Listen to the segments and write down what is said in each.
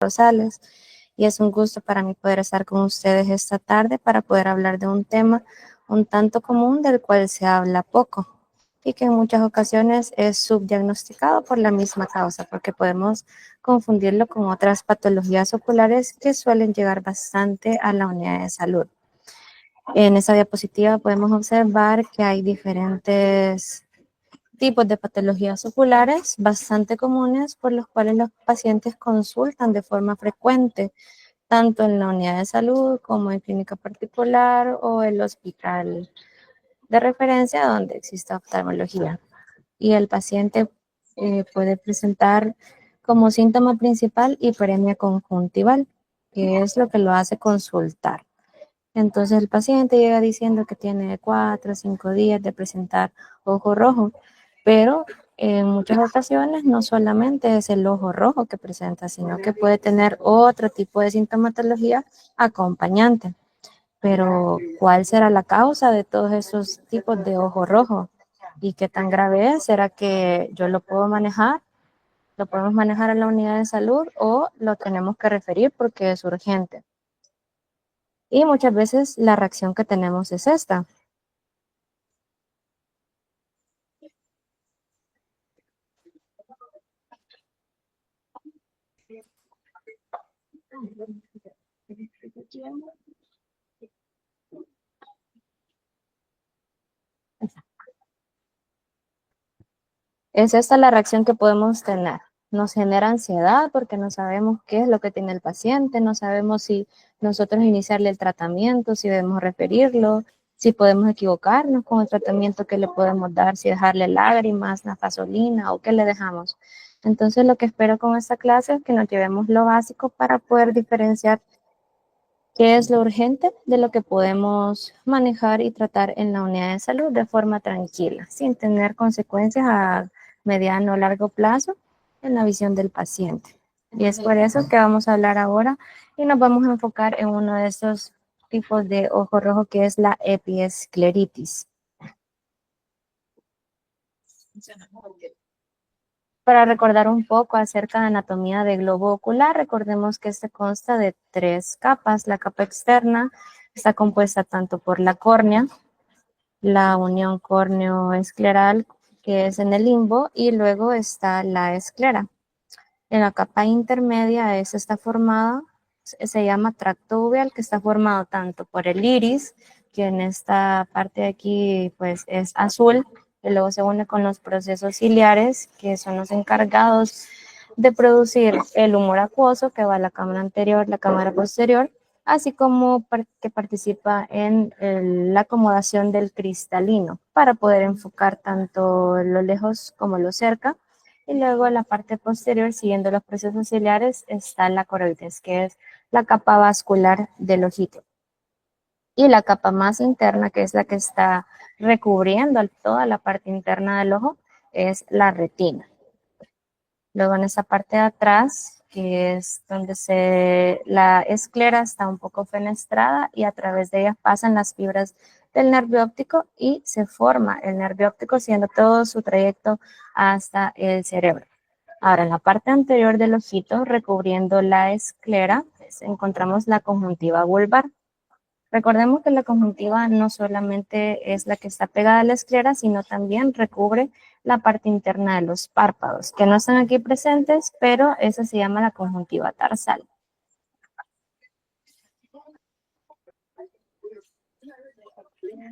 Rosales, y es un gusto para mí poder estar con ustedes esta tarde para poder hablar de un tema un tanto común del cual se habla poco y que en muchas ocasiones es subdiagnosticado por la misma causa, porque podemos confundirlo con otras patologías oculares que suelen llegar bastante a la unidad de salud. En esa diapositiva podemos observar que hay diferentes tipos de patologías oculares bastante comunes por los cuales los pacientes consultan de forma frecuente, tanto en la unidad de salud como en clínica particular o el hospital de referencia donde exista oftalmología. Y el paciente puede presentar como síntoma principal hiperemia conjuntival, que es lo que lo hace consultar. Entonces el paciente llega diciendo que tiene 4 o 5 días de presentar ojo rojo, pero en muchas ocasiones no solamente es el ojo rojo que presenta, sino que puede tener otro tipo de sintomatología acompañante. Pero, ¿cuál será la causa de todos esos tipos de ojo rojo? ¿Y qué tan grave es? ¿Será que yo lo puedo manejar? ¿Lo podemos manejar en la unidad de salud o lo tenemos que referir porque es urgente? Y muchas veces la reacción que tenemos es esta. Es esta la reacción que podemos tener. Nos genera ansiedad porque no sabemos qué es lo que tiene el paciente, no sabemos si nosotros iniciarle el tratamiento, si debemos referirlo, si podemos equivocarnos con el tratamiento que le podemos dar, si dejarle lágrimas, nafazolina o qué le dejamos. Entonces lo que espero con esta clase es que nos llevemos lo básico para poder diferenciar qué es lo urgente de lo que podemos manejar y tratar en la unidad de salud de forma tranquila, sin tener consecuencias a mediano o largo plazo en la visión del paciente. Y es por eso que vamos a hablar ahora y nos vamos a enfocar en uno de estos tipos de ojo rojo que es la epiescleritis. Para recordar un poco acerca de anatomía del globo ocular, recordemos que este consta de 3 capas. La capa externa está compuesta tanto por la córnea, la unión córneo-escleral, que es en el limbo, y luego está la esclera. En la capa intermedia, esa está formada, se llama tracto uveal, que está formado tanto por el iris, que en esta parte de aquí pues es azul, y luego se une con los procesos ciliares, que son los encargados de producir el humor acuoso, que va a la cámara anterior, la cámara posterior, así como que participa en la acomodación del cristalino, para poder enfocar tanto lo lejos como lo cerca. Y luego en la parte posterior, siguiendo los procesos ciliares, está la coroides, que es la capa vascular del ojito. Y la capa más interna, que es la que está recubriendo toda la parte interna del ojo, es la retina. Luego en esa parte de atrás, que es donde la esclera está un poco fenestrada y a través de ella pasan las fibras del nervio óptico y se forma el nervio óptico siguiendo todo su trayecto hasta el cerebro. Ahora, en la parte anterior del ojito, recubriendo la esclera, pues, encontramos la conjuntiva vulvar. Recordemos que la conjuntiva no solamente es la que está pegada a la esclera, sino también recubre la parte interna de los párpados, que no están aquí presentes, pero esa se llama la conjuntiva tarsal.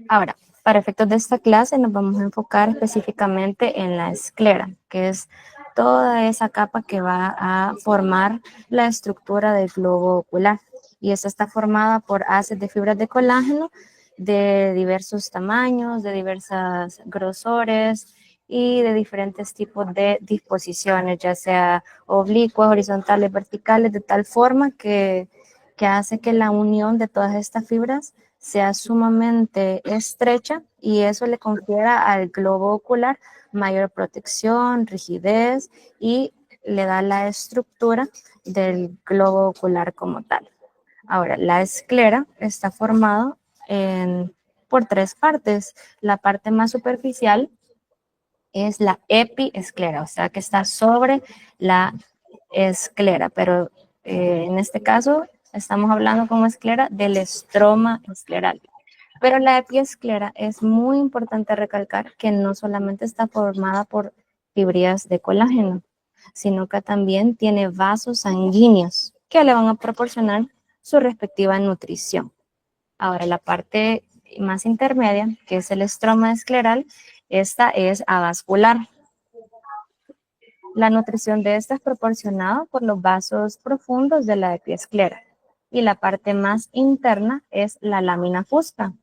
Ahora, para efectos de esta clase nos vamos a enfocar específicamente en la esclera, que es toda esa capa que va a formar la estructura del globo ocular. Y esta está formada por haces de fibras de colágeno de diversos tamaños, de diversos grosores y de diferentes tipos de disposiciones, ya sea oblicuas, horizontales, verticales, de tal forma que hace que la unión de todas estas fibras sea sumamente estrecha y eso le confiera al globo ocular mayor protección, rigidez y le da la estructura del globo ocular como tal. Ahora, la esclera está formada por 3 partes. La parte más superficial es la epiesclera, o sea que está sobre la esclera, pero En este caso, estamos hablando como esclera del estroma escleral. Pero la epiesclera es muy importante recalcar que no solamente está formada por fibrillas de colágeno, sino que también tiene vasos sanguíneos que le van a proporcionar su respectiva nutrición. Ahora, la parte más intermedia, que es el estroma escleral, esta es avascular. La nutrición de esta es proporcionada por los vasos profundos de la epiesclera. Y la parte más interna es la lámina fusca,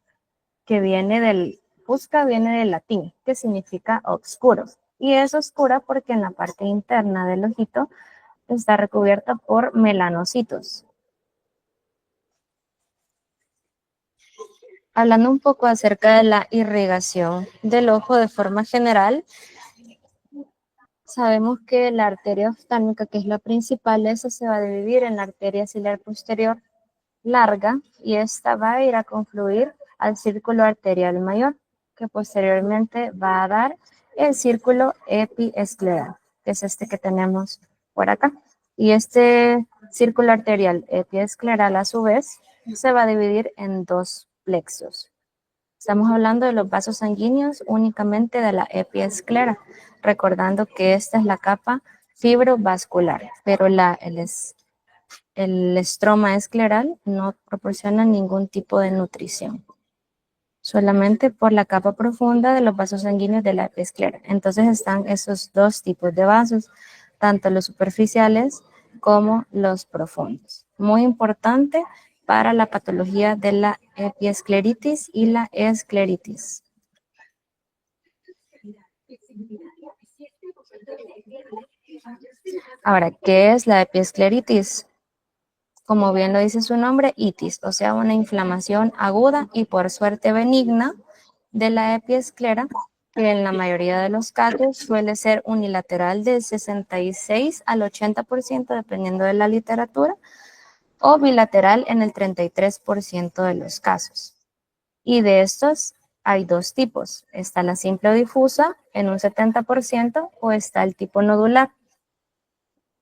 que fusca viene del latín, que significa oscuros. Y es oscura porque en la parte interna del ojito está recubierta por melanocitos. Hablando un poco acerca de la irrigación del ojo de forma general, sabemos que la arteria oftálmica, que es la principal, esa se va a dividir en la arteria ciliar posterior larga y esta va a ir a confluir al círculo arterial mayor, que posteriormente va a dar el círculo epiescleral, que es este que tenemos por acá. Y este círculo arterial epiescleral, a su vez, se va a dividir en dos plexos. Estamos hablando de los vasos sanguíneos únicamente de la epiesclera, recordando que esta es la capa fibrovascular, pero el estroma escleral no proporciona ningún tipo de nutrición, solamente por la capa profunda de los vasos sanguíneos de la epiesclera. Entonces están esos dos tipos de vasos, tanto los superficiales como los profundos. Muy importante para la patología de la epiescleritis y la escleritis. Ahora, ¿qué es la epiescleritis? Como bien lo dice su nombre, itis, o sea, una inflamación aguda y por suerte benigna de la epiesclera, que en la mayoría de los casos suele ser unilateral del 66 al 80%, dependiendo de la literatura, o bilateral en el 33% de los casos. Y de estos hay dos tipos. Está la simple o difusa en un 70% o está el tipo nodular,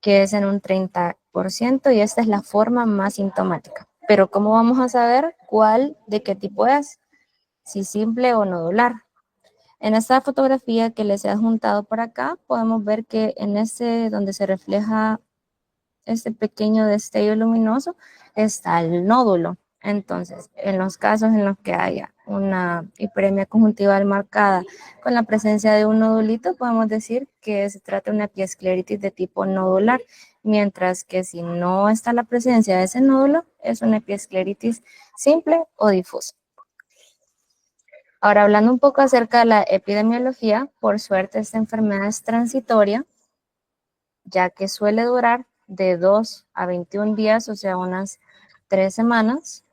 que es en un 30%, y esta es la forma más sintomática. Pero ¿cómo vamos a saber de qué tipo es? Si simple o nodular. En esta fotografía que les he adjuntado por acá, podemos ver que en donde se refleja este pequeño destello luminoso, está el nódulo. Entonces, en los casos en los que haya una hiperemia conjuntival marcada con la presencia de un nodulito, podemos decir que se trata de una epiescleritis de tipo nodular, mientras que si no está la presencia de ese nódulo, es una epiescleritis simple o difusa. Ahora, hablando un poco acerca de la epidemiología, por suerte esta enfermedad es transitoria, ya que suele durar de 2 a 21 días, o sea, unas 3 semanas.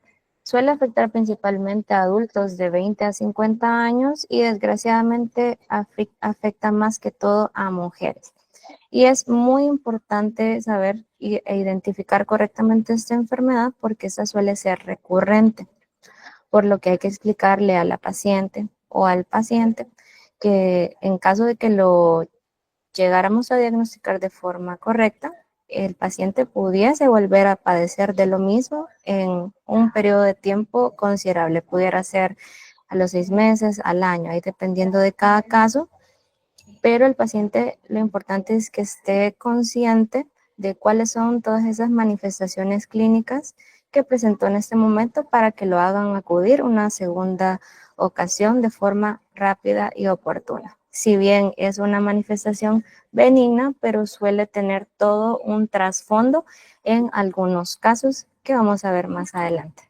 Suele afectar principalmente a adultos de 20 a 50 años y desgraciadamente afecta más que todo a mujeres. Y es muy importante saber e identificar correctamente esta enfermedad porque esta suele ser recurrente, por lo que hay que explicarle a la paciente o al paciente que en caso de que lo llegáramos a diagnosticar de forma correcta, el paciente pudiese volver a padecer de lo mismo en un periodo de tiempo considerable. Pudiera ser a los 6 meses, al año, ahí dependiendo de cada caso, pero el paciente lo importante es que esté consciente de cuáles son todas esas manifestaciones clínicas que presentó en este momento para que lo hagan acudir una segunda ocasión de forma rápida y oportuna. Si bien es una manifestación benigna, pero suele tener todo un trasfondo en algunos casos que vamos a ver más adelante.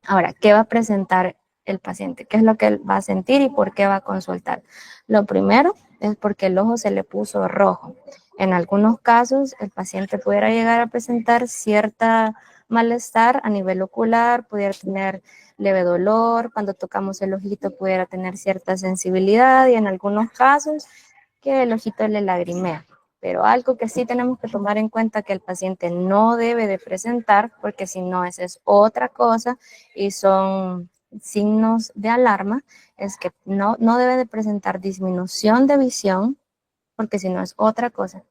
Ahora, ¿qué va a presentar el paciente? ¿Qué es lo que él va a sentir y por qué va a consultar? Lo primero es porque el ojo se le puso rojo. En algunos casos, el paciente pudiera llegar a presentar cierta malestar a nivel ocular, pudiera tener leve dolor, cuando tocamos el ojito pudiera tener cierta sensibilidad y en algunos casos que el ojito le lagrimea. Pero algo que sí tenemos que tomar en cuenta que el paciente no debe de presentar, porque si no, esa es otra cosa y son signos de alarma, es que no debe de presentar disminución de visión, porque si no es otra cosa.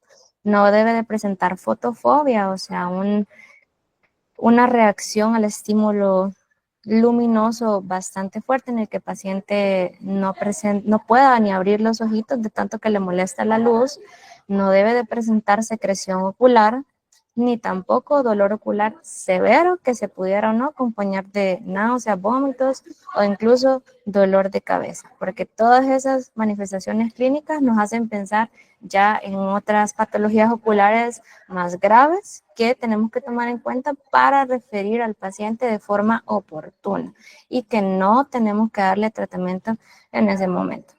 No debe de presentar fotofobia, o sea, una reacción al estímulo luminoso bastante fuerte en el que el paciente no pueda ni abrir los ojitos de tanto que le molesta la luz. No debe de presentar secreción ocular, ni tampoco dolor ocular severo que se pudiera o no acompañar de náuseas, vómitos o incluso dolor de cabeza, porque todas esas manifestaciones clínicas nos hacen pensar ya en otras patologías oculares más graves que tenemos que tomar en cuenta para referir al paciente de forma oportuna y que no tenemos que darle tratamiento en ese momento.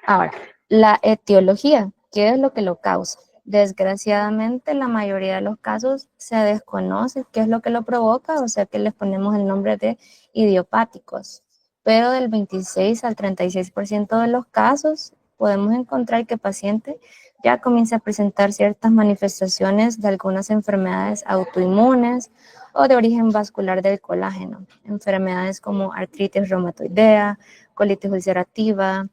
Ahora, la etiología, ¿qué es lo que lo causa? Desgraciadamente, la mayoría de los casos se desconoce qué es lo que lo provoca, o sea que les ponemos el nombre de idiopáticos. Pero del 26 al 36% de los casos podemos encontrar que el paciente ya comienza a presentar ciertas manifestaciones de algunas enfermedades autoinmunes o de origen vascular del colágeno, enfermedades como artritis reumatoidea, colitis ulcerativa,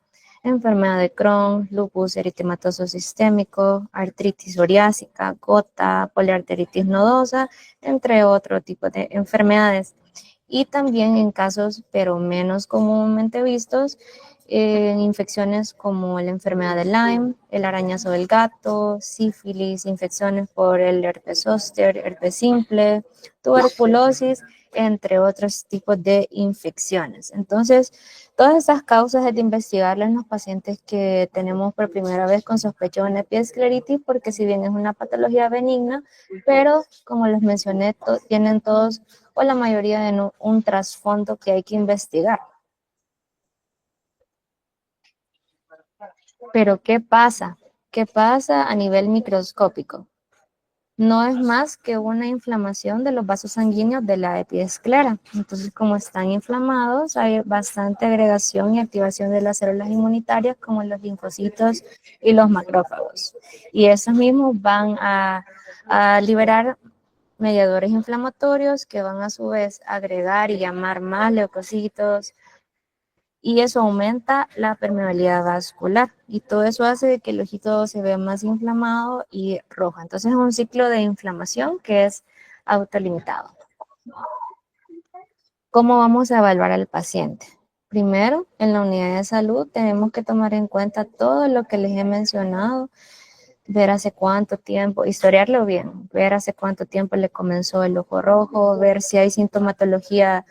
enfermedad de Crohn, lupus eritematoso sistémico, artritis psoriásica, gota, poliarteritis nodosa, entre otros tipos de enfermedades. Y también en casos, pero menos comúnmente vistos, en infecciones como la enfermedad de Lyme, el arañazo del gato, sífilis, infecciones por el herpes zóster, herpes simple, tuberculosis, entre otros tipos de infecciones. Entonces, todas esas causas es de investigarlas en los pacientes que tenemos por primera vez con sospecha de una epiescleritis, porque si bien es una patología benigna, pero como les mencioné, tienen todos o la mayoría de un trasfondo que hay que investigar. Pero ¿qué pasa? ¿Qué pasa a nivel microscópico? No es más que una inflamación de los vasos sanguíneos de la epiesclera. Entonces, como están inflamados, hay bastante agregación y activación de las células inmunitarias como los linfocitos y los macrófagos. Y esos mismos van a liberar mediadores inflamatorios que van a su vez a agregar y llamar más leucocitos, y eso aumenta la permeabilidad vascular y todo eso hace que el ojito se vea más inflamado y rojo. Entonces es un ciclo de inflamación que es autolimitado. ¿Cómo vamos a evaluar al paciente? Primero, en la unidad de salud tenemos que tomar en cuenta todo lo que les he mencionado, ver hace cuánto tiempo, historiarlo bien, ver hace cuánto tiempo le comenzó el ojo rojo, ver si hay sintomatología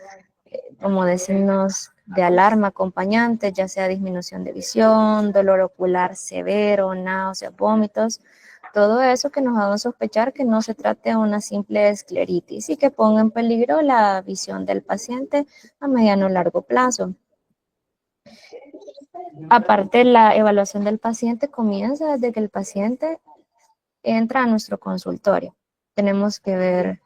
como de signos de alarma acompañantes, ya sea disminución de visión, dolor ocular severo, náuseas, vómitos, todo eso que nos haga sospechar que no se trate de una simple escleritis y que ponga en peligro la visión del paciente a mediano o largo plazo. Aparte, la evaluación del paciente comienza desde que el paciente entra a nuestro consultorio. Tenemos que ver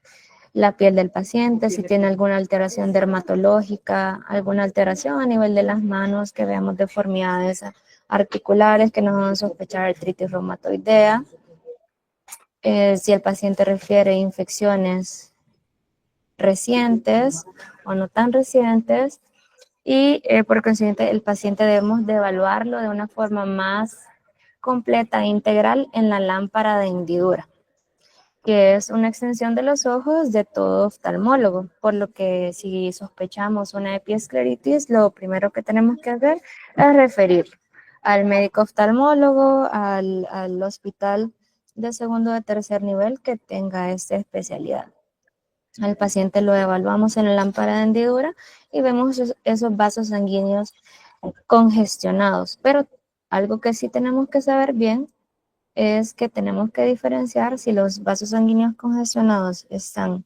la piel del paciente, si tiene alguna alteración dermatológica, alguna alteración a nivel de las manos, que veamos deformidades articulares que nos van a sospechar artritis reumatoidea, si el paciente refiere infecciones recientes o no tan recientes, y por consiguiente el paciente debemos de evaluarlo de una forma más completa e integral en la lámpara de hendidura, que es una extensión de los ojos de todo oftalmólogo, por lo que si sospechamos una epiescleritis, lo primero que tenemos que hacer es referir al médico oftalmólogo, al hospital de segundo o de tercer nivel que tenga esta especialidad. Al paciente lo evaluamos en la lámpara de hendidura y vemos esos vasos sanguíneos congestionados, pero algo que sí tenemos que saber bien es que tenemos que diferenciar si los vasos sanguíneos congestionados están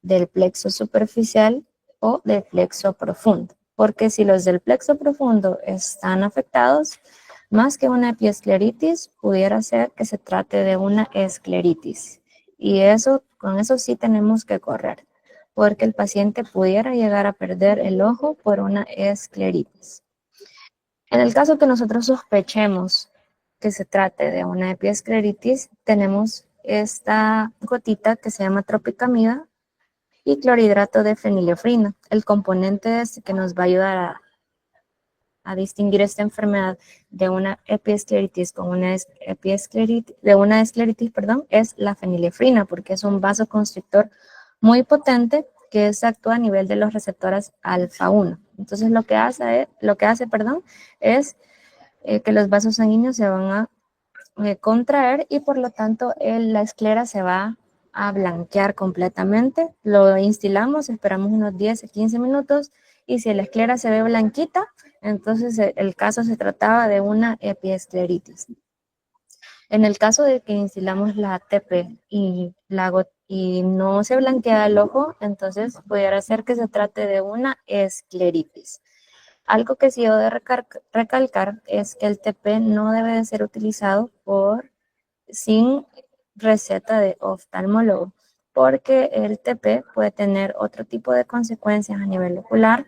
del plexo superficial o del plexo profundo, porque si los del plexo profundo están afectados, más que una epiescleritis, pudiera ser que se trate de una escleritis. Y eso, con eso sí tenemos que correr, porque el paciente pudiera llegar a perder el ojo por una escleritis. En el caso que nosotros sospechemos que se trate de una epiescleritis, tenemos esta gotita que se llama tropicamida y clorhidrato de fenilefrina, el componente que nos va a ayudar a distinguir esta enfermedad de una epiescleritis con una escleritis, perdón, es la fenilefrina, porque es un vasoconstrictor muy potente que actúa a nivel de los receptores alfa 1. Entonces lo que hace, es que los vasos sanguíneos se van a contraer y por lo tanto la esclera se va a blanquear completamente. Lo instilamos, esperamos unos 10 a 15 minutos y si la esclera se ve blanquita, entonces el caso se trataba de una epiescleritis. En el caso de que instilamos la ATP y no se blanquea el ojo, entonces pudiera ser que se trate de una escleritis. Algo que sí debo de recalcar es que el TP no debe de ser utilizado sin receta de oftalmólogo, porque el TP puede tener otro tipo de consecuencias a nivel ocular,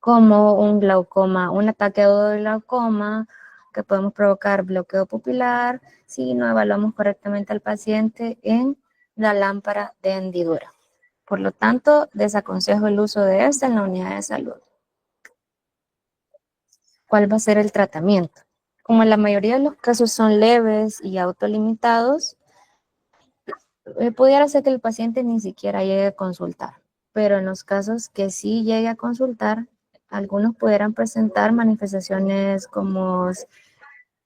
como un glaucoma, un ataque agudo de glaucoma, que podemos provocar bloqueo pupilar si no evaluamos correctamente al paciente en la lámpara de hendidura. Por lo tanto, desaconsejo el uso de esta en la unidad de salud. ¿Cuál va a ser el tratamiento? Como la mayoría de los casos son leves y autolimitados, pudiera ser que el paciente ni siquiera llegue a consultar, pero en los casos que sí llegue a consultar, algunos pudieran presentar manifestaciones como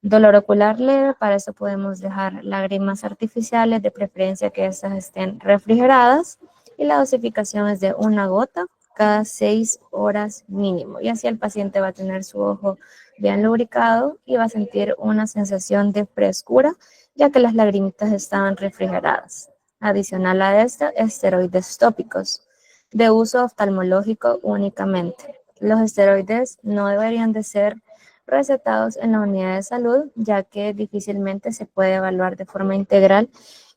dolor ocular leve. Para eso podemos dejar lágrimas artificiales, de preferencia que estas estén refrigeradas, y la dosificación es de 1 gota cada 6 horas mínimo, y así el paciente va a tener su ojo bien lubricado y va a sentir una sensación de frescura, ya que las lagrimitas estaban refrigeradas. Adicional a esto, esteroides tópicos de uso oftalmológico únicamente. Los esteroides no deberían de ser recetados en la unidad de salud, ya que difícilmente se puede evaluar de forma integral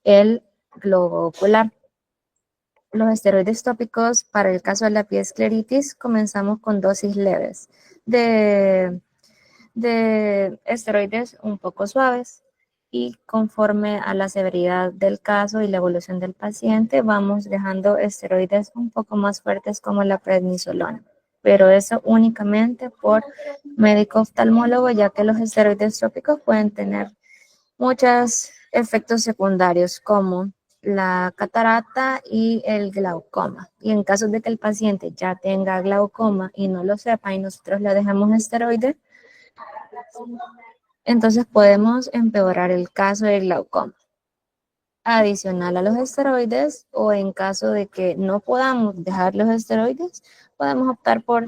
el globo ocular. Los esteroides tópicos para el caso de la epiescleritis comenzamos con dosis leves de esteroides un poco suaves, y conforme a la severidad del caso y la evolución del paciente vamos dejando esteroides un poco más fuertes como la prednisolona, pero eso únicamente por médico oftalmólogo, ya que los esteroides tópicos pueden tener muchos efectos secundarios como la catarata y el glaucoma. Y en caso de que el paciente ya tenga glaucoma y no lo sepa y nosotros le dejamos esteroides, entonces podemos empeorar el caso del glaucoma. Adicional a los esteroides, o en caso de que no podamos dejar los esteroides, podemos optar por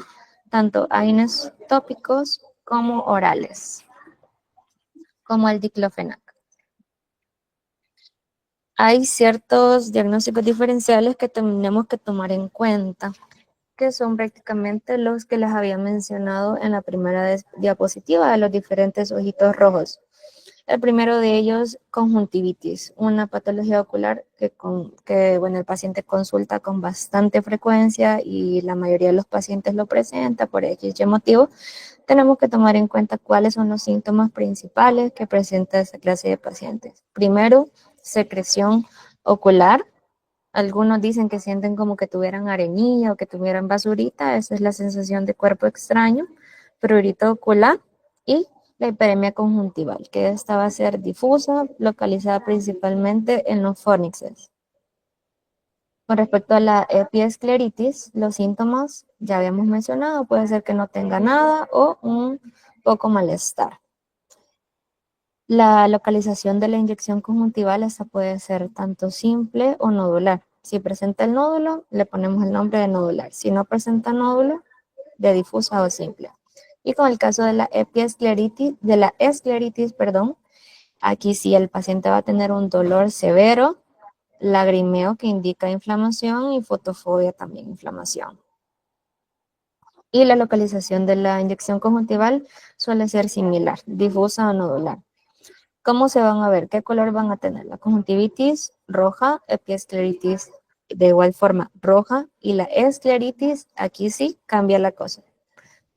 tanto AINES tópicos como orales, como el diclofenac. Hay ciertos diagnósticos diferenciales que tenemos que tomar en cuenta, que son prácticamente los que les había mencionado en la primera diapositiva de los diferentes ojitos rojos. El primero de ellos, conjuntivitis, una patología ocular que el paciente consulta con bastante frecuencia y la mayoría de los pacientes lo presenta por X motivo. Tenemos que tomar en cuenta cuáles son los síntomas principales que presenta esta clase de pacientes. Primero, secreción ocular. Algunos dicen que sienten como que tuvieran arenilla o que tuvieran basurita. Esa es la sensación de cuerpo extraño, prurito ocular y la hiperemia conjuntival, que esta va a ser difusa, localizada principalmente en los fornixes. Con respecto a la epiescleritis, los síntomas ya habíamos mencionado, puede ser que no tenga nada o un poco malestar. La localización de la inyección conjuntival, esta puede ser tanto simple o nodular. Si presenta el nódulo, le ponemos el nombre de nodular. Si no presenta nódulo, de difusa o simple. Y con el caso de la escleritis, aquí sí el paciente va a tener un dolor severo, lagrimeo que indica inflamación y fotofobia también inflamación. Y la localización de la inyección conjuntival suele ser similar, difusa o nodular. ¿Cómo se van a ver? ¿Qué color van a tener? La conjuntivitis roja, epiescleritis de igual forma roja, y la escleritis, aquí sí cambia la cosa,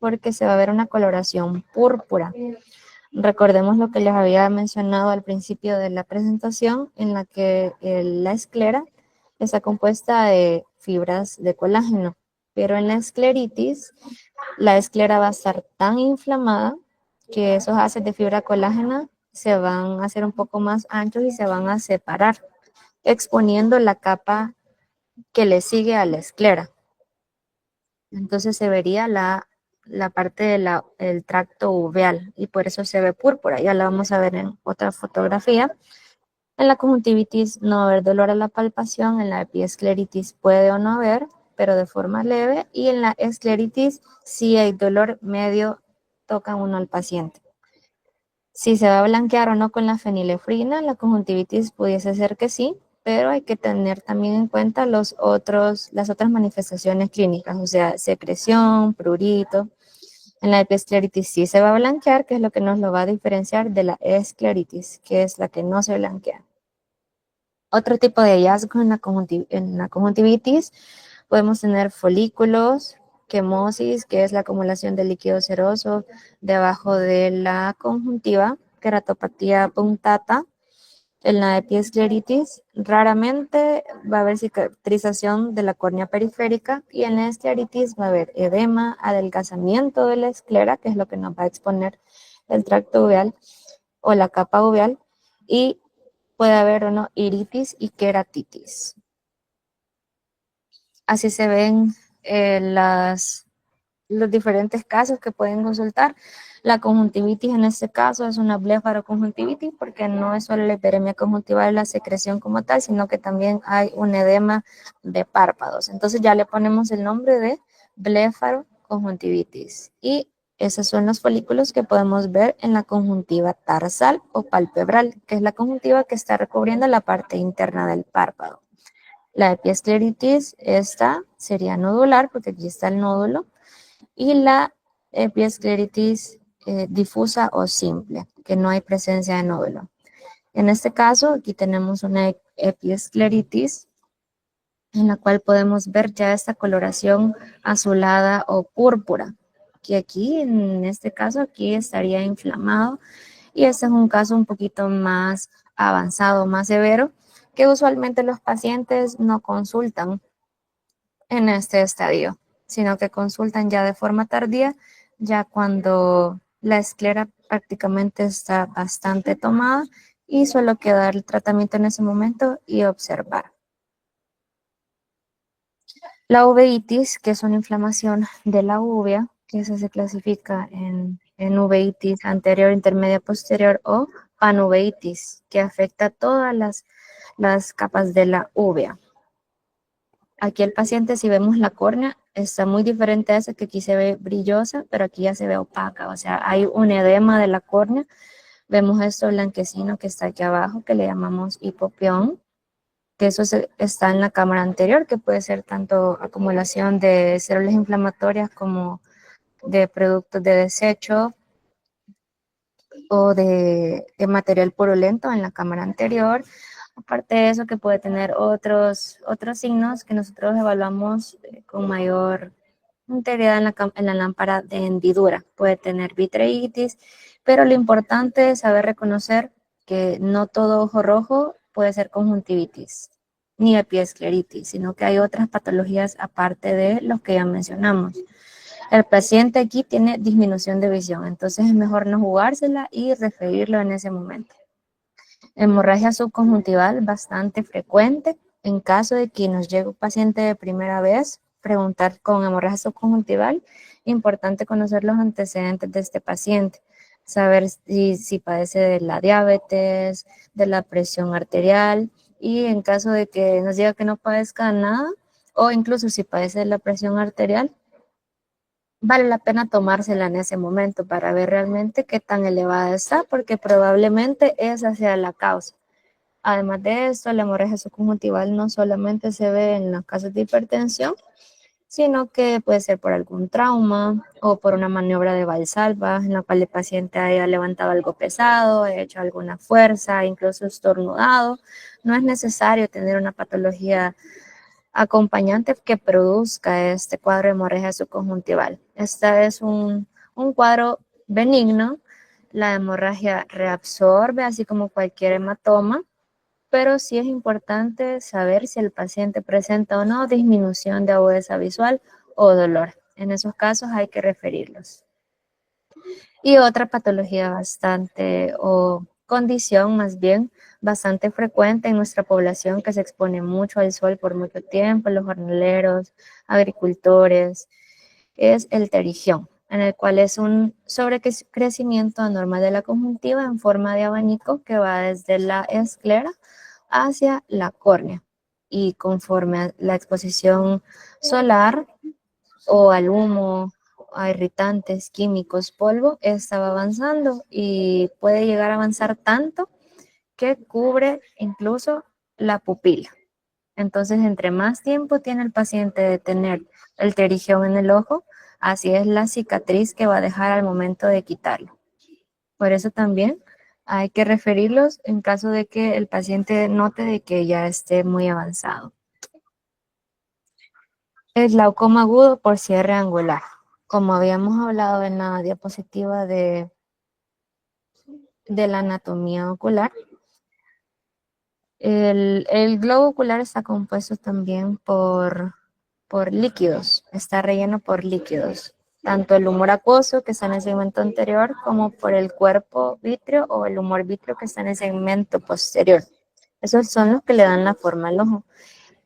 porque se va a ver una coloración púrpura. Recordemos lo que les había mencionado al principio de la presentación, en la que la esclera está compuesta de fibras de colágeno, pero en la escleritis la esclera va a estar tan inflamada que esos haces de fibra colágena se van a hacer un poco más anchos y se van a separar, exponiendo la capa que le sigue a la esclera. Entonces se vería la parte del tracto uveal y por eso se ve púrpura. Ya la vamos a ver en otra fotografía. En la conjuntivitis no va a haber dolor a la palpación, en la epiescleritis puede o no haber, pero de forma leve, y en la escleritis sí hay dolor medio, toca uno al paciente. Si se va a blanquear o no con la fenilefrina, la conjuntivitis pudiese ser que sí, pero hay que tener también en cuenta las otras manifestaciones clínicas, o sea, secreción, prurito. En la epiescleritis sí se va a blanquear, que es lo que nos lo va a diferenciar de la escleritis, que es la que no se blanquea. Otro tipo de hallazgos en la conjuntivitis, podemos tener folículos, quemosis, que es la acumulación de líquido seroso debajo de la conjuntiva, queratopatía punctata. En la epiescleritis, raramente va a haber cicatrización de la córnea periférica y en la escleritis va a haber edema, adelgazamiento de la esclera, que es lo que nos va a exponer el tracto uveal o la capa uveal, y puede haber o no iritis y queratitis. Así se ven los diferentes casos que pueden consultar. La conjuntivitis en este caso es una blefaroconjuntivitis porque no es solo la hiperemia conjuntival, la secreción como tal, sino que también hay un edema de párpados. Entonces ya le ponemos el nombre de blefaroconjuntivitis. Y esos son los folículos que podemos ver en la conjuntiva tarsal o palpebral, que es la conjuntiva que está recubriendo la parte interna del párpado. La epiescleritis, esta sería nodular porque aquí está el nódulo, y la epiescleritis difusa o simple, que no hay presencia de nódulo. En este caso, aquí tenemos una epiescleritis en la cual podemos ver ya esta coloración azulada o púrpura, que aquí, en este caso, aquí estaría inflamado, y este es un caso un poquito más avanzado, más severo, que usualmente los pacientes no consultan en este estadio, sino que consultan ya de forma tardía, ya cuando la esclera prácticamente está bastante tomada y solo queda el tratamiento en ese momento y observar. La uveitis, que es una inflamación de la uvea, que se clasifica en uveitis anterior, intermedia, posterior o panuveitis, que afecta todas las capas de la uvea. Aquí el paciente, si vemos la córnea, está muy diferente a esa que aquí se ve brillosa, pero aquí ya se ve opaca, o sea, hay un edema de la córnea. Vemos esto blanquecino que está aquí abajo, que le llamamos hipopión, que eso está en la cámara anterior, que puede ser tanto acumulación de células inflamatorias como de productos de desecho o de material purulento en la cámara anterior. Aparte de eso, que puede tener otros signos que nosotros evaluamos con mayor integridad en la lámpara de hendidura. Puede tener vitreitis, pero lo importante es saber reconocer que no todo ojo rojo puede ser conjuntivitis ni epiescleritis, sino que hay otras patologías aparte de los que ya mencionamos. El paciente aquí tiene disminución de visión, entonces es mejor no jugársela y referirlo en ese momento. Hemorragia subconjuntival bastante frecuente. En caso de que nos llegue un paciente de primera vez, preguntar con hemorragia subconjuntival. Importante conocer los antecedentes de este paciente, saber si padece de la diabetes, de la presión arterial, y en caso de que nos diga que no padezca nada, o incluso si padece de la presión arterial, vale la pena tomársela en ese momento para ver realmente qué tan elevada está, porque probablemente esa sea la causa. Además de esto, la hemorragia subconjuntival no solamente se ve en los casos de hipertensión, sino que puede ser por algún trauma o por una maniobra de Valsalva en la cual el paciente haya levantado algo pesado, haya hecho alguna fuerza, incluso estornudado. No es necesario tener una patología acompañante que produzca este cuadro de hemorragia subconjuntival. Este es un cuadro benigno. La hemorragia reabsorbe, así como cualquier hematoma, pero sí es importante saber si el paciente presenta o no disminución de agudeza visual o dolor. En esos casos hay que referirlos. Y otra patología bastante, o condición más bien, bastante frecuente en nuestra población que se expone mucho al sol por mucho tiempo, los jornaleros, agricultores, es el terigión, en el cual es un sobrecrecimiento anormal de la conjuntiva en forma de abanico que va desde la esclera hacia la córnea. Y conforme a la exposición solar o al humo, a irritantes, químicos, polvo, esta va avanzando y puede llegar a avanzar tanto que cubre incluso la pupila. Entonces, entre más tiempo tiene el paciente de tener el pterigión en el ojo, así es la cicatriz que va a dejar al momento de quitarlo. Por eso también hay que referirlos en caso de que el paciente note de que ya esté muy avanzado. El glaucoma agudo por cierre angular. Como habíamos hablado en la diapositiva de la anatomía ocular, el globo ocular está compuesto también por líquidos, está relleno por líquidos, tanto el humor acuoso que está en el segmento anterior como por el cuerpo vítreo o el humor vítreo que está en el segmento posterior. Esos son los que le dan la forma al ojo.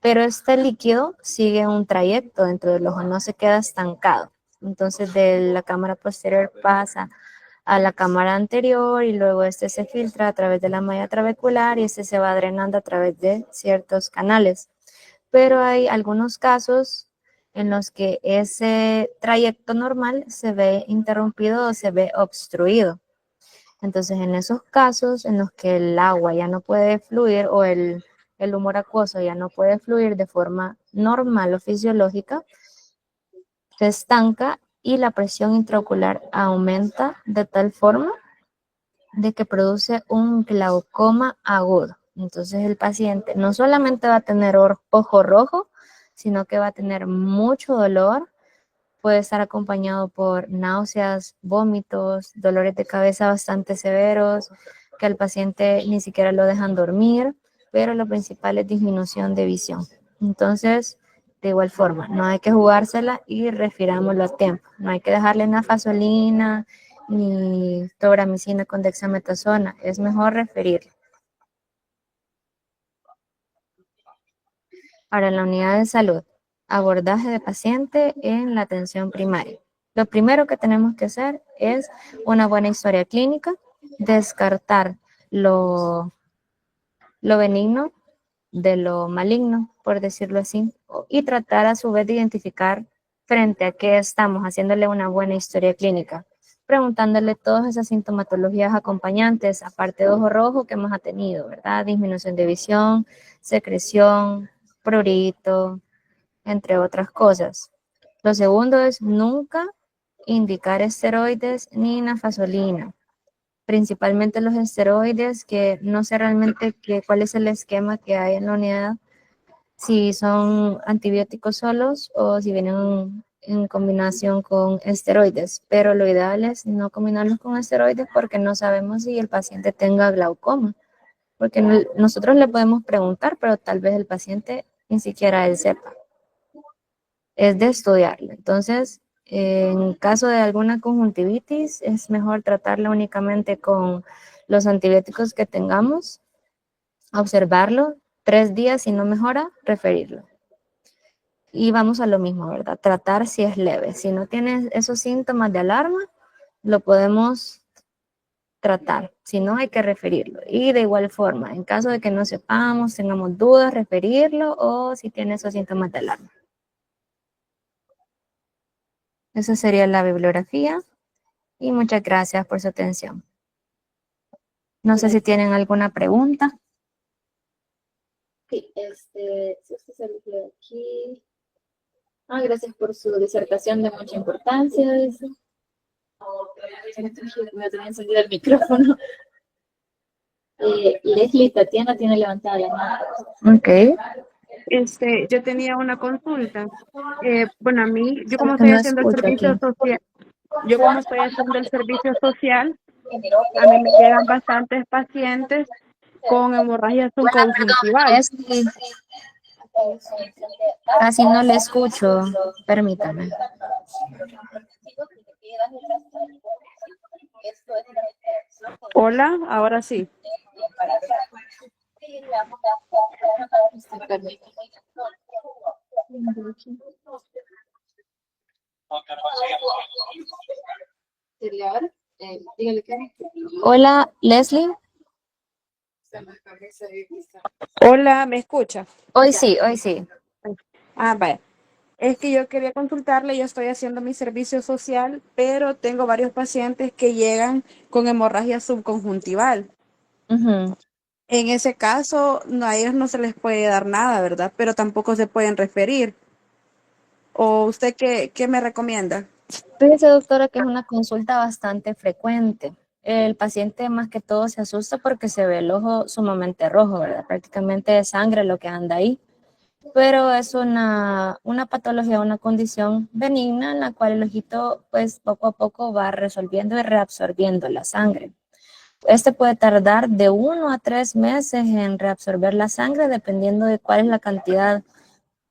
Pero este líquido sigue un trayecto dentro del ojo, no se queda estancado. Entonces de la cámara posterior pasa a la cámara anterior y luego este se filtra a través de la malla trabecular y este se va drenando a través de ciertos canales. Pero hay algunos casos en los que ese trayecto normal se ve interrumpido o se ve obstruido. Entonces, en esos casos en los que el agua ya no puede fluir o el humor acuoso ya no puede fluir de forma normal o fisiológica, se estanca y la presión intraocular aumenta de tal forma de que produce un glaucoma agudo. Entonces el paciente no solamente va a tener ojo rojo, sino que va a tener mucho dolor, puede estar acompañado por náuseas, vómitos, dolores de cabeza bastante severos, que al paciente ni siquiera lo dejan dormir, pero lo principal es disminución de visión. Entonces, de igual forma, no hay que jugársela y refirámoslo a tiempo. No hay que dejarle nafasolina ni tobramicina con dexametasona. Es mejor referirlo. Para la unidad de salud, abordaje de paciente en la atención primaria. Lo primero que tenemos que hacer es una buena historia clínica, descartar lo benigno de lo maligno, por decirlo así, y tratar a su vez de identificar frente a qué estamos, haciéndole una buena historia clínica, preguntándole todas esas sintomatologías acompañantes, aparte de ojo rojo, que hemos tenido, ¿verdad? Disminución de visión, secreción, prurito, entre otras cosas. Lo segundo es nunca indicar esteroides ni nafasolina, principalmente los esteroides, que no sé realmente cuál es el esquema que hay en la unidad, si son antibióticos solos o si vienen en combinación con esteroides, pero lo ideal es no combinarlos con esteroides porque no sabemos si el paciente tenga glaucoma, porque nosotros le podemos preguntar, pero tal vez el paciente ni siquiera él sepa. Es de estudiarlo. Entonces, en caso de alguna conjuntivitis, es mejor tratarla únicamente con los antibióticos que tengamos, observarlo 3 días, si no mejora, referirlo. Y vamos a lo mismo, ¿verdad? Tratar si es leve. Si no tiene esos síntomas de alarma, lo podemos tratar. Si no, hay que referirlo. Y de igual forma, en caso de que no sepamos, tengamos dudas, referirlo o si tiene esos síntomas de alarma. Esa sería la bibliografía y muchas gracias por su atención. No sé si tienen alguna pregunta. Sí, si usted se lo aquí. Gracias por su disertación de mucha importancia. Dice. Voy a tener que salir el micrófono. Leslie Tatiana tiene levantada la mano. Ok. Yo tenía una consulta. Bueno, a mí, yo como Solo que estoy no haciendo el escucho aquí. servicio social, a mí me llegan bastantes pacientes con hemorragias Perdón, conjuntivales. Leslie. Casi no le escucho, permítame. Hola, ahora sí. Permítame. Dile ahora, dígale que Hola, Leslie. Hola, ¿me escucha? Hoy sí, hoy sí. Ah, vaya. Es que yo quería consultarle, yo estoy haciendo mi servicio social, pero tengo varios pacientes que llegan con hemorragia subconjuntival. Ujú. En ese caso, a ellos no se les puede dar nada, ¿verdad? Pero tampoco se pueden referir. ¿O usted qué me recomienda? Fíjese, doctora, que es una consulta bastante frecuente. El paciente más que todo se asusta porque se ve el ojo sumamente rojo, ¿verdad? Prácticamente de sangre lo que anda ahí. Pero es una patología, una condición benigna en la cual el ojito, pues poco a poco va resolviendo y reabsorbiendo la sangre. Este puede tardar de 1 a 3 meses en reabsorber la sangre dependiendo de cuál es la cantidad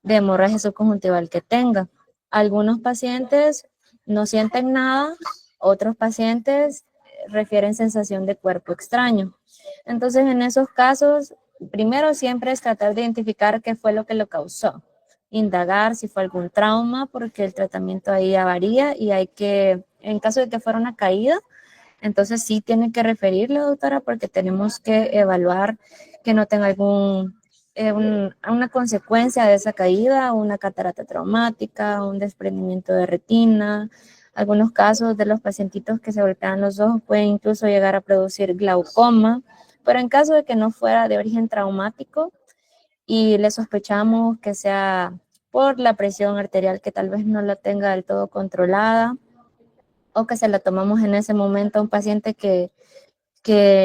de hemorragia subconjuntival que tenga. Algunos pacientes no sienten nada, otros pacientes refieren sensación de cuerpo extraño. Entonces, en esos casos, primero siempre es tratar de identificar qué fue lo que lo causó, indagar si fue algún trauma, porque el tratamiento ahí ya varía y hay que, en caso de que fuera una caída, entonces sí tiene que referirle, doctora, porque tenemos que evaluar que no tenga una consecuencia de esa caída, una catarata traumática, un desprendimiento de retina. Algunos casos de los pacientitos que se golpean los ojos pueden incluso llegar a producir glaucoma, pero en caso de que no fuera de origen traumático y le sospechamos que sea por la presión arterial que tal vez no la tenga del todo controlada, o que se la tomamos en ese momento a un paciente que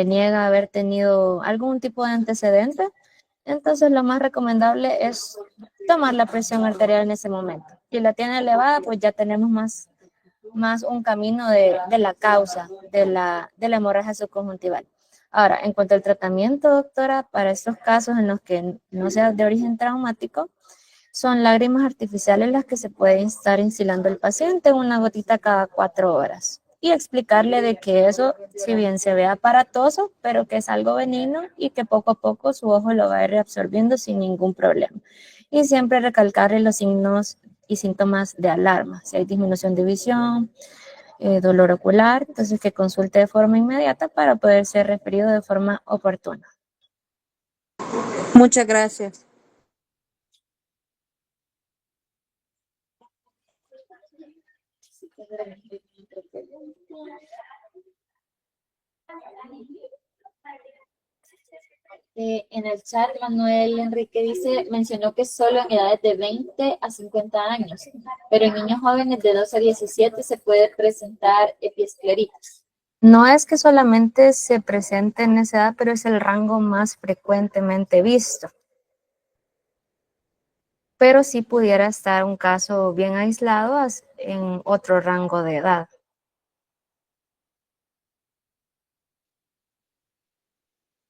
niega haber tenido algún tipo de antecedente, entonces lo más recomendable es tomar la presión arterial en ese momento. Si la tiene elevada, pues ya tenemos más un camino de la causa de la hemorragia subconjuntival. Ahora, en cuanto al tratamiento, doctora, para estos casos en los que no sea de origen traumático, son lágrimas artificiales las que se puede estar instilando el paciente, una gotita cada 4 horas. Y explicarle de que eso, si bien se ve aparatoso, pero que es algo benigno y que poco a poco su ojo lo va a ir reabsorbiendo sin ningún problema. Y siempre recalcarle los signos y síntomas de alarma. Si hay disminución de visión, dolor ocular, entonces que consulte de forma inmediata para poder ser referido de forma oportuna. Muchas gracias. En el chat, Manuel Enrique dice, mencionó que solo en edades de 20 a 50 años, pero en niños jóvenes de 12 a 17 se puede presentar epiescleritis. No es que solamente se presente en esa edad, pero es el rango más frecuentemente visto. Pero sí pudiera estar un caso bien aislado en otro rango de edad.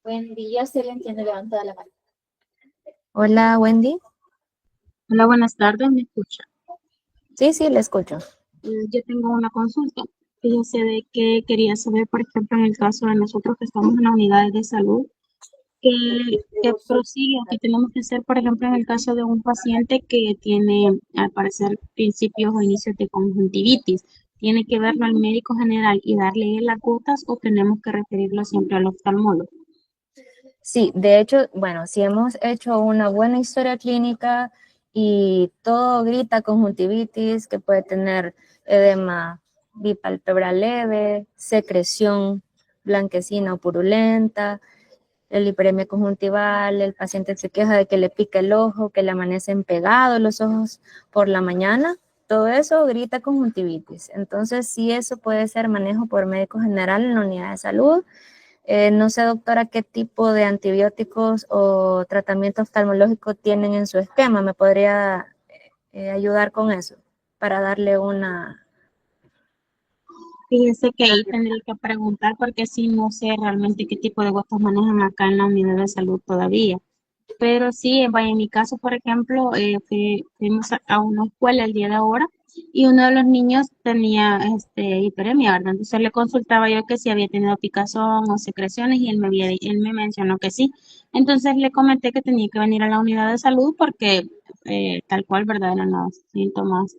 Buen día, Celia tiene levantada la mano. Hola, Wendy. Hola, buenas tardes, ¿me escucha? Sí, le escucho. Yo tengo una consulta. Fíjese de que quería saber, por ejemplo, en el caso de nosotros que estamos en las unidades de salud, que prosigue, que tenemos que hacer, por ejemplo, en el caso de un paciente que tiene, al parecer, principios o inicios de conjuntivitis. ¿Tiene que verlo al médico general y darle las gotas o tenemos que referirlo siempre al oftalmólogo? Sí, de hecho, bueno, si hemos hecho una buena historia clínica y todo grita conjuntivitis, que puede tener edema bipalpebral leve, secreción blanquecina o purulenta, el hiperemia conjuntival, el paciente se queja de que le pica el ojo, que le amanecen pegados los ojos por la mañana, todo eso grita conjuntivitis. Entonces, sí, eso puede ser manejo por médico general en la unidad de salud. No sé, doctora, qué tipo de antibióticos o tratamiento oftalmológico tienen en su esquema. ¿Me podría ayudar con eso para darle una... Fíjese que ahí tendría que preguntar porque sí no sé realmente qué tipo de gotas manejan acá en la unidad de salud todavía. Pero sí, vaya, en mi caso, por ejemplo, fuimos a una escuela el día de ahora y uno de los niños tenía hiperemia, ¿verdad? Entonces le consultaba yo que si había tenido picazón o secreciones y él me mencionó que sí. Entonces le comenté que tenía que venir a la unidad de salud porque tal cual, ¿verdad? Eran los síntomas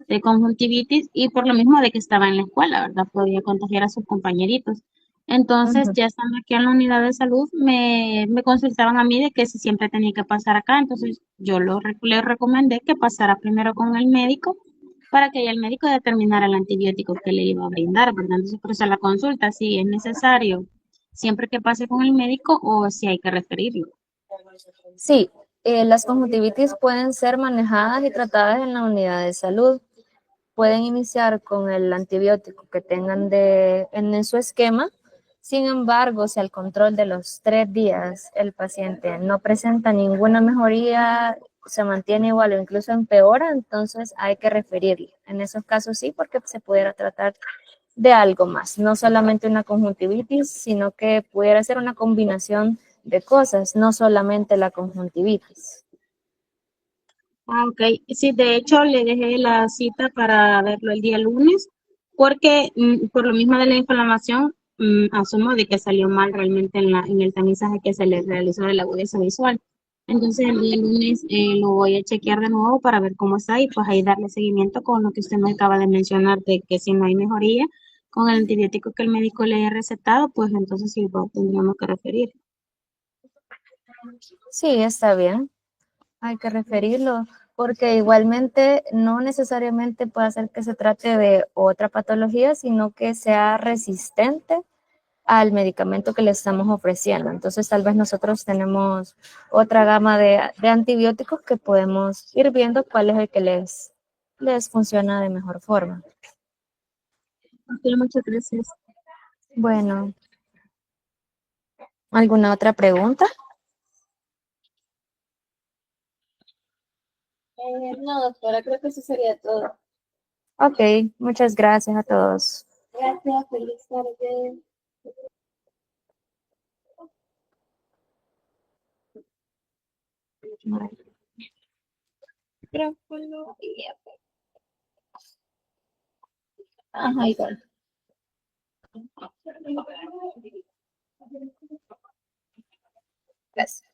de conjuntivitis y por lo mismo de que estaba en la escuela, ¿verdad? Podía contagiar a sus compañeritos. Entonces, Ujú. ya estando aquí en la unidad de salud, me consultaban a mí de que si siempre tenía que pasar acá. Entonces, le recomendé que pasara primero con el médico para que ya el médico determinara el antibiótico que le iba a brindar, ¿verdad? Entonces, por eso la consulta, si es necesario siempre que pase con el médico o si hay que referirlo. Sí, las conjuntivitis pueden ser manejadas y tratadas en la unidad de salud. Pueden iniciar con el antibiótico que tengan en su esquema. Sin embargo, si al control de los 3 días el paciente no presenta ninguna mejoría, se mantiene igual o incluso empeora, entonces hay que referirle. En esos casos sí, porque se pudiera tratar de algo más, no solamente una conjuntivitis, sino que pudiera ser una combinación de cosas, no solamente la conjuntivitis. Ah, ok. Sí, de hecho le dejé la cita para verlo el día lunes, porque por lo mismo de la inflamación, asumo de que salió mal realmente en el tamizaje que se le realizó de la agudeza visual. Entonces el día lunes lo voy a chequear de nuevo para ver cómo está y pues ahí darle seguimiento con lo que usted me acaba de mencionar, de que si no hay mejoría con el antibiótico que el médico le haya recetado, pues entonces sí lo tendríamos que referir. Sí, está bien. Hay que referirlo, porque igualmente no necesariamente puede ser que se trate de otra patología, sino que sea resistente al medicamento que le estamos ofreciendo. Entonces, tal vez nosotros tenemos otra gama de antibióticos que podemos ir viendo cuál es el que les funciona de mejor forma. Ok, muchas gracias. Bueno, ¿alguna otra pregunta? No, doctora, creo que eso sería todo. Ok, muchas gracias a todos. Gracias, feliz tarde. Micrófono y ajá, igual. Gracias.